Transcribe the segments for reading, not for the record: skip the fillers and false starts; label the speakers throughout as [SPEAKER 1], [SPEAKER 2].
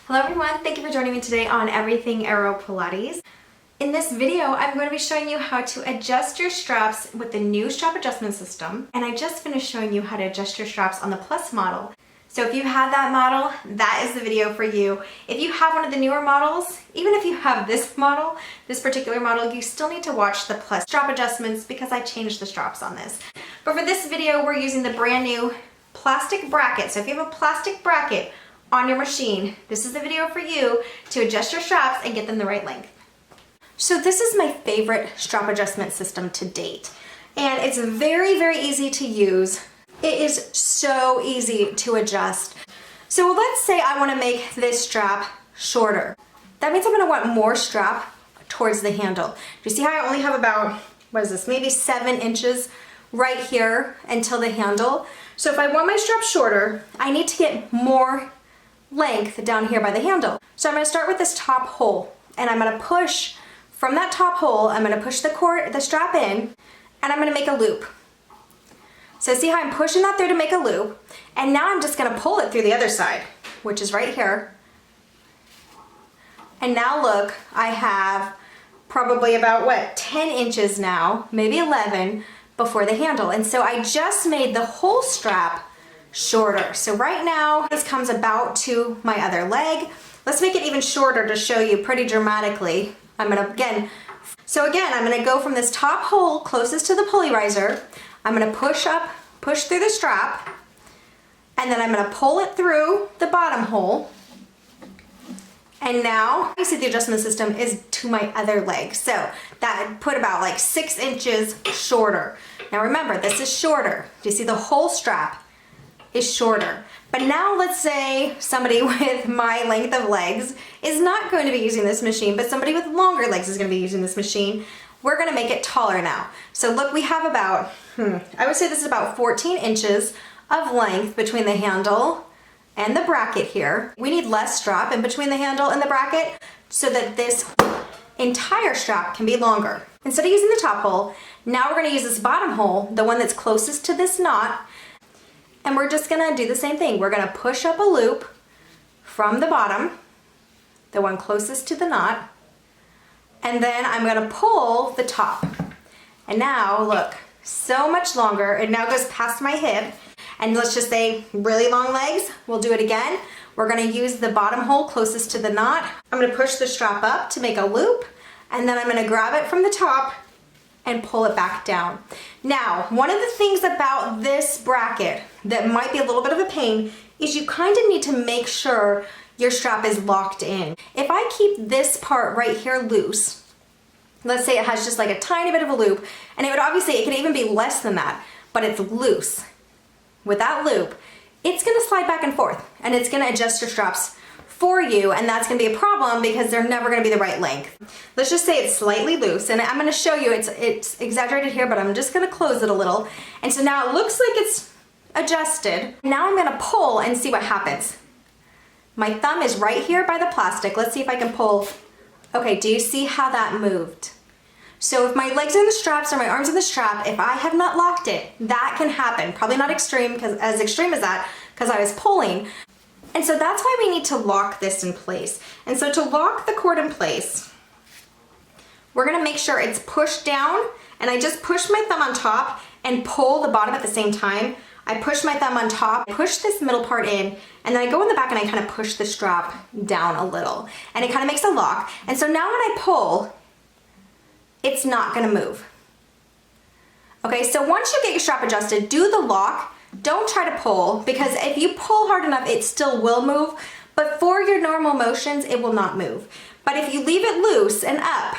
[SPEAKER 1] Hello everyone, thank you for joining me today on Everything AeroPilates. In this video, I'm going to be showing you how to adjust your straps with the new strap adjustment system. And I just finished showing you how to adjust your straps on the Plus model. So if you have that model, that is the video for you. If you have one of the newer models, even if you have this model, this particular model, you still need to watch the Plus strap adjustments because I changed the straps on this. But for this video, we're using the brand new plastic bracket. So if you have a plastic bracket on your machine, this is the video for you to adjust your straps and get them the right length. So this is my favorite strap adjustment system to date. And it's very, very easy to use. It is so easy to adjust. So let's say I want to make this strap shorter. That means I'm going to want more strap towards the handle. Do you see how I only have about, maybe 7 inches right here until the handle? So if I want my strap shorter, I need to get more length down here by the handle. So I'm going to start with this top hole, and I'm going to push from that top hole. I'm going to push the strap in, and I'm going to make a loop. So see how I'm pushing that through to make a loop, and now I'm just going to pull it through the other side, which is right here. And now look, I have probably about 10 inches now, maybe 11 before the handle. And so I just made the whole strap shorter. So right now this comes about to my other leg. Let's make it even shorter to show you pretty dramatically. I'm gonna I'm gonna go from this top hole closest to the pulley riser. I'm gonna push through the strap, and then I'm gonna pull it through the bottom hole. And now you see the adjustment system is to my other leg. So that put about 6 inches shorter. Now remember, this is shorter. Do you see the whole strap is shorter? But now let's say somebody with my length of legs is not going to be using this machine, but somebody with longer legs is going to be using this machine. We're going to make it taller now. So look, we have about, I would say this is about 14 inches of length between the handle and the bracket here. We need less strap in between the handle and the bracket so that this entire strap can be longer. Instead of using the top hole, now we're going to use this bottom hole, the one that's closest to this knot. And we're just gonna do the same thing. We're gonna push up a loop from the bottom, the one closest to the knot, and then I'm gonna pull the top. And now look, so much longer. It now goes past my hip. And let's just say really long legs. We'll do it again. We're gonna use the bottom hole closest to the knot. I'm gonna push the strap up to make a loop, and then I'm gonna grab it from the top and pull it back down. Now, one of the things about this bracket that might be a little bit of a pain is you kind of need to make sure your strap is locked in. If I keep this part right here loose, let's say it has just a tiny bit of a loop, and it can even be less than that, but it's loose. With that loop, it's gonna slide back and forth, and it's gonna adjust your straps for you, and that's gonna be a problem because they're never gonna be the right length. Let's just say it's slightly loose, and I'm gonna show you, it's exaggerated here, but I'm just gonna close it a little. And so now it looks like it's adjusted. Now I'm gonna pull and see what happens. My thumb is right here by the plastic. Let's see if I can pull. Okay, do you see how that moved? So if my legs are in the straps or my arms in the strap, if I have not locked it, that can happen. Probably not as extreme as that, because I was pulling. And so that's why we need to lock this in place. And so to lock the cord in place, we're gonna make sure it's pushed down, and I just push my thumb on top and pull the bottom at the same time. I push my thumb on top, push this middle part in, and then I go in the back and I kind of push the strap down a little. And it kind of makes a lock. And so now when I pull, it's not gonna move. Okay, so once you get your strap adjusted, do the lock. Don't try to pull, because if you pull hard enough, it still will move, but for your normal motions, it will not move. But if you leave it loose and up,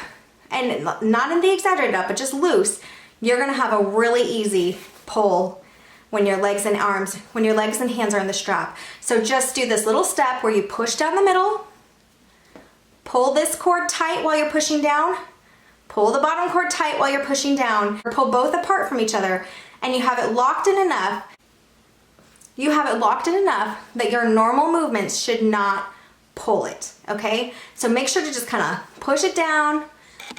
[SPEAKER 1] and not in the exaggerated up, but just loose, you're gonna have a really easy pull when your legs and hands are in the strap. So just do this little step where you push down the middle, pull this cord tight while you're pushing down, pull the bottom cord tight while you're pushing down, or pull both apart from each other, and you have it locked in enough. You have it locked in enough that your normal movements should not pull it, okay? So make sure to just kind of push it down,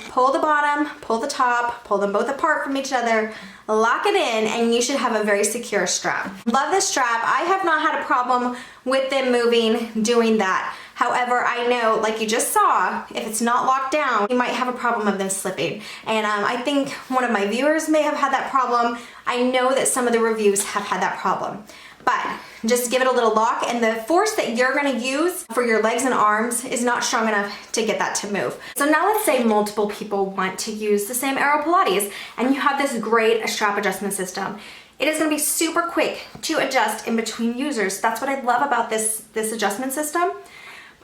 [SPEAKER 1] pull the bottom, pull the top, pull them both apart from each other, lock it in, and you should have a very secure strap. Love this strap. I have not had a problem with them moving doing that. However, I know, like you just saw, if it's not locked down, you might have a problem of them slipping. And I think one of my viewers may have had that problem. I know that some of the reviews have had that problem. But just give it a little lock, and the force that you're gonna use for your legs and arms is not strong enough to get that to move. So now let's say multiple people want to use the same AeroPilates, and you have this great strap adjustment system. It is gonna be super quick to adjust in between users. That's what I love about this adjustment system.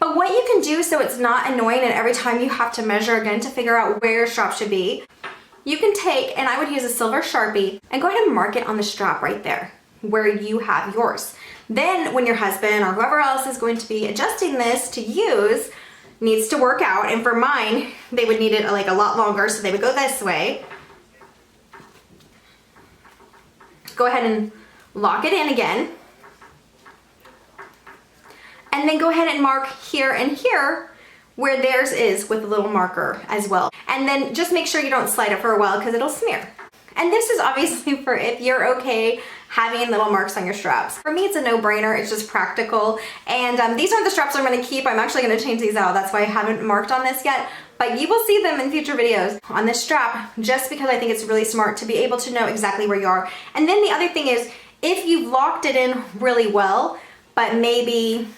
[SPEAKER 1] But what you can do so it's not annoying and every time you have to measure again to figure out where your strap should be, you can take, and I would use a silver Sharpie, and go ahead and mark it on the strap right there where you have yours. Then when your husband or whoever else is going to be adjusting this to use needs to work out, and for mine, they would need it like a lot longer, so they would go this way. Go ahead and lock it in again. And then go ahead and mark here and here where theirs is with a little marker as well. And then just make sure you don't slide it for a while because it'll smear. And this is obviously for if you're okay having little marks on your straps. For me, it's a no-brainer. It's just practical. And these aren't the straps I'm gonna keep. I'm actually gonna change these out. That's why I haven't marked on this yet. But you will see them in future videos on this strap, just because I think it's really smart to be able to know exactly where you are. And then the other thing is, if you've locked it in really well, but maybe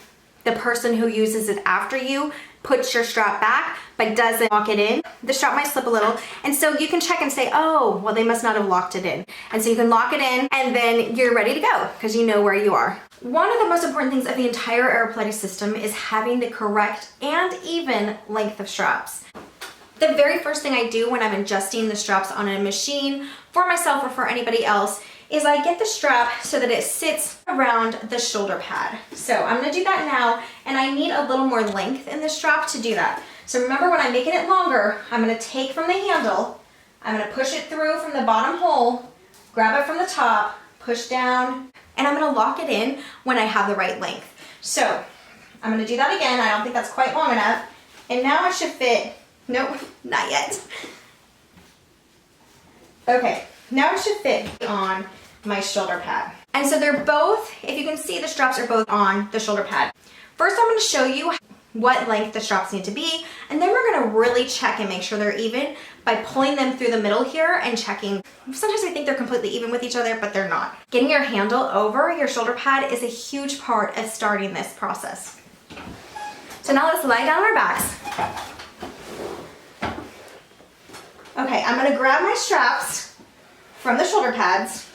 [SPEAKER 1] the person who uses it after you puts your strap back but doesn't lock it in, the strap might slip a little, and so you can check and say, oh, well, they must not have locked it in. And so you can lock it in, and then you're ready to go because you know where you are. One of the most important things of the entire AeroPilates system is having the correct and even length of straps. The very first thing I do when I'm adjusting the straps on a machine for myself or for anybody else is I get the strap so that it sits around the shoulder pad. So I'm gonna do that now, and I need a little more length in the strap to do that. So remember, when I'm making it longer, I'm gonna take from the handle, I'm gonna push it through from the bottom hole, grab it from the top, push down, and I'm gonna lock it in when I have the right length. So I'm gonna do that again. I don't think that's quite long enough. And now it should fit, nope, not yet. Okay. Now it should fit on my shoulder pad. And so they're both, if you can see, the straps are both on the shoulder pad. First, I'm going to show you what length the straps need to be, and then we're going to really check and make sure they're even by pulling them through the middle here and checking. Sometimes I think they're completely even with each other, but they're not. Getting your handle over your shoulder pad is a huge part of starting this process. So now let's lie down on our backs. Okay, I'm going to grab my straps from the shoulder pads.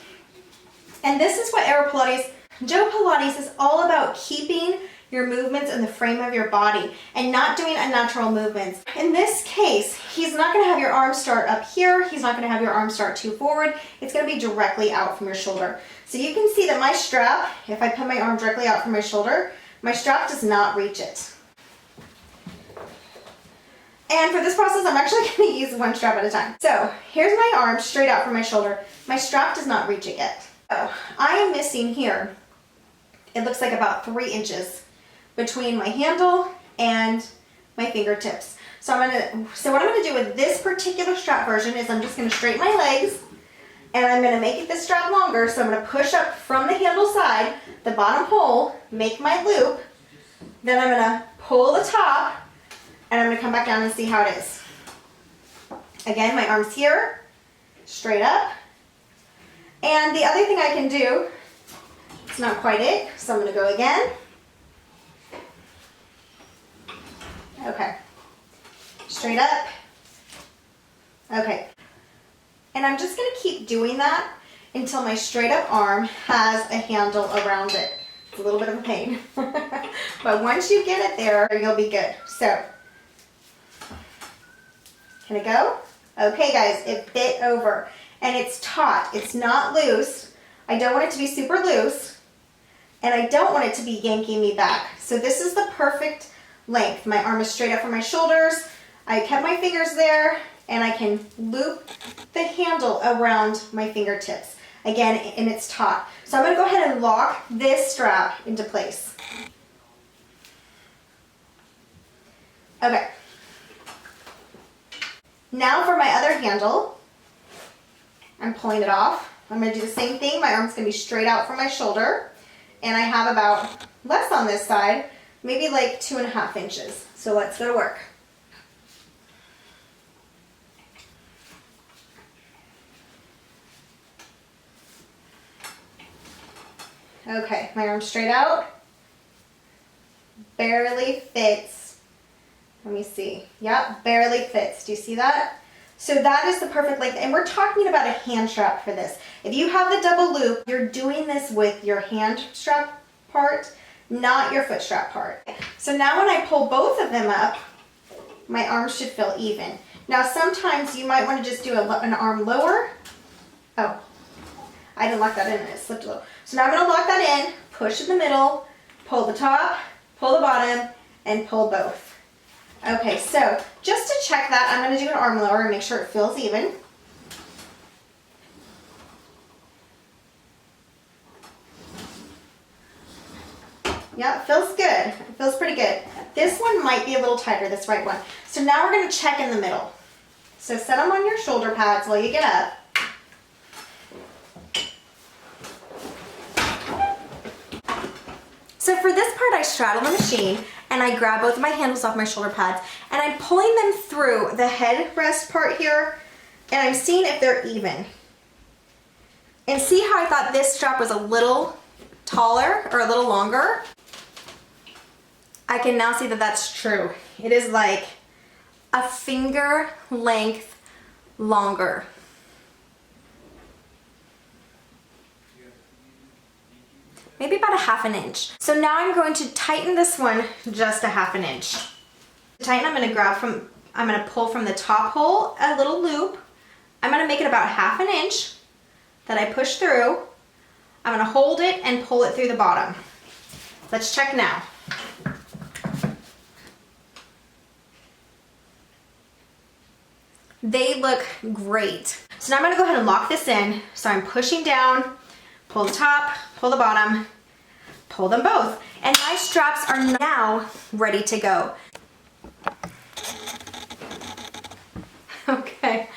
[SPEAKER 1] And this is what AeroPilates, Joe Pilates is all about, keeping your movements in the frame of your body and not doing unnatural movements. In this case, he's not gonna have your arm start up here. He's not gonna have your arm start too forward. It's gonna be directly out from your shoulder. So you can see that my strap, if I put my arm directly out from my shoulder, my strap does not reach it. And for this process, I'm actually going to use one strap at a time. So here's my arm straight out from my shoulder. My strap does not reach it yet. So I am missing here, it looks like about 3 inches between my handle and my fingertips. So what I'm going to do with this particular strap version is I'm just going to straighten my legs, and I'm going to make this strap longer. So I'm going to push up from the handle side, the bottom hole, make my loop, then I'm going to pull the top, and I'm going to come back down and see how it is. Again, my arm's here, straight up. And the other thing I can do, it's not quite it, so I'm going to go again. Okay. Straight up. Okay. And I'm just going to keep doing that until my straight up arm has a handle around it. It's a little bit of a pain. But once you get it there, you'll be good. So, can it go? Okay guys, it fit over. And it's taut, it's not loose. I don't want it to be super loose. And I don't want it to be yanking me back. So this is the perfect length. My arm is straight up from my shoulders. I kept my fingers there, and I can loop the handle around my fingertips. Again, and it's taut. So I'm going to go ahead and lock this strap into place. Okay. Now for my other handle, I'm pulling it off. I'm going to do the same thing. My arm's going to be straight out from my shoulder, and I have about less on this side, maybe like 2.5 inches. So let's go to work. Okay, my arm straight out. Barely fits. Let me see. Yep, barely fits. Do you see that? So that is the perfect length. And we're talking about a hand strap for this. If you have the double loop, you're doing this with your hand strap part, not your foot strap part. So now when I pull both of them up, my arms should feel even. Now sometimes you might want to just do an arm lower. Oh, I didn't lock that in and it slipped a little. So now I'm going to lock that in, push in the middle, pull the top, pull the bottom, and pull both. Okay, so just to check that, I'm going to do an arm lower and make sure it feels even. Yeah, it feels good. It feels pretty good. This one might be a little tighter, this right one. So now we're going to check in the middle. So set them on your shoulder pads while you get up. So for this part, I straddle the machine and I grab both of my handles off my shoulder pads and I'm pulling them through the headrest part here and I'm seeing if they're even. And see how I thought this strap was a little taller or a little longer? I can now see that that's true. It is like a finger length longer. Maybe about 1/2 inch. So now I'm going to tighten this one just 1/2 inch. To tighten, I'm going to pull from the top hole a little loop. I'm going to make it about 1/2 inch that I push through. I'm going to hold it and pull it through the bottom. Let's check now. They look great. So now I'm going to go ahead and lock this in. So I'm pushing down, pull the top, pull the bottom, pull them both. And my straps are now ready to go. Okay.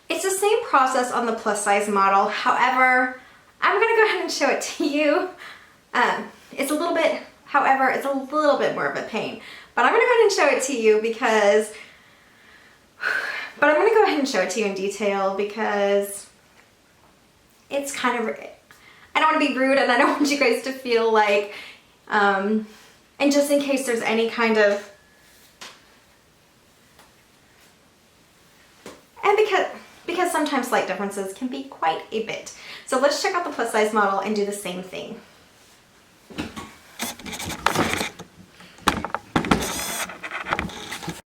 [SPEAKER 1] It's the same process on the plus size model. However, I'm gonna go ahead and show it to you. It's a little bit more of a pain. But I'm gonna go ahead and show it to you because in detail because it's kind of, I don't want to be rude and I don't want you guys to feel like, and just in case there's any kind of, and because sometimes slight differences can be quite a bit. So let's check out the plus size model and do the same thing.